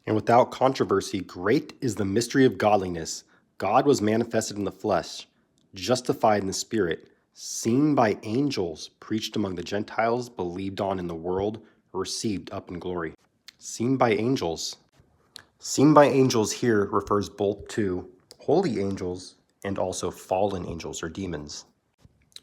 And without controversy, great is the mystery of godliness. God was manifested in the flesh, justified in the spirit, seen by angels, preached among the Gentiles, believed on in the world, received up in glory. Seen by angels. Seen by angels here refers both to holy angels and also fallen angels or demons.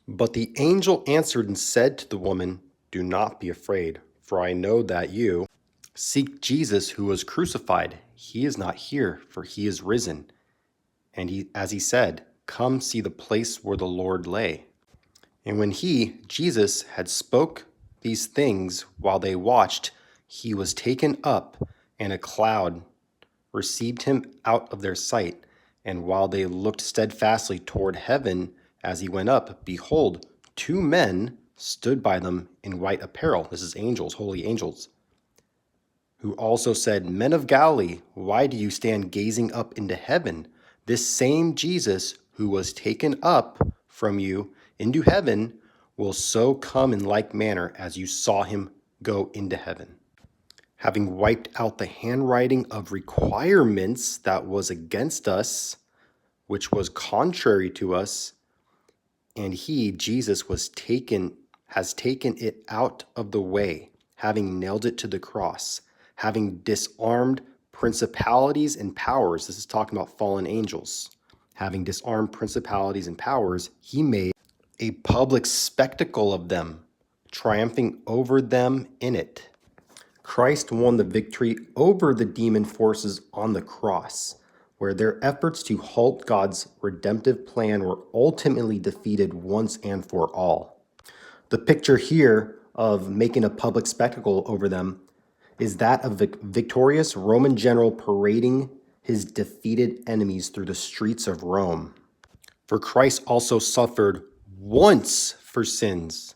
But the angel answered and said to the woman, "Do not be afraid, for I know that you seek Jesus who was crucified. He is not here, for he is risen. And as he said, come see the place where the Lord lay." And when he, Jesus, had spoke these things while they watched, he was taken up, and a cloud received him out of their sight. And while they looked steadfastly toward heaven as he went up, behold, two men stood by them in white apparel. This is angels, holy angels, who also said, "Men of Galilee, why do you stand gazing up into heaven? This same Jesus who was taken up from you into heaven will so come in like manner as you saw him go into heaven." Having wiped out the handwriting of requirements that was against us, which was contrary to us, and he, Jesus, has taken it out of the way, having nailed it to the cross, having disarmed principalities and powers. This is talking about fallen angels. Having disarmed principalities and powers, he made a public spectacle of them, triumphing over them in it. Christ won the victory over the demon forces on the cross, where their efforts to halt God's redemptive plan were ultimately defeated once and for all. The picture here of making a public spectacle over them is that of a victorious Roman general parading his defeated enemies through the streets of Rome. For Christ also suffered once for sins,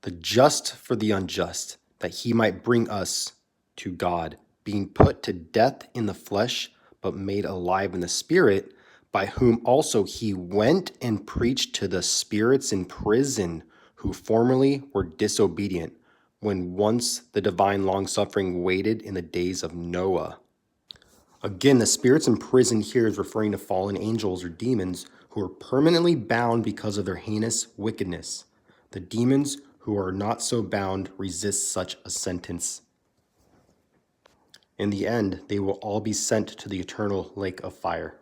the just for the unjust, that he might bring us to God, being put to death in the flesh, but made alive in the spirit, by whom also he went and preached to the spirits in prison, who formerly were disobedient, when once the divine long-suffering waited in the days of Noah. Again, the spirits in prison here is referring to fallen angels or demons who are permanently bound because of their heinous wickedness. The demons who are not so bound resist such a sentence. In the end, they will all be sent to the eternal lake of fire.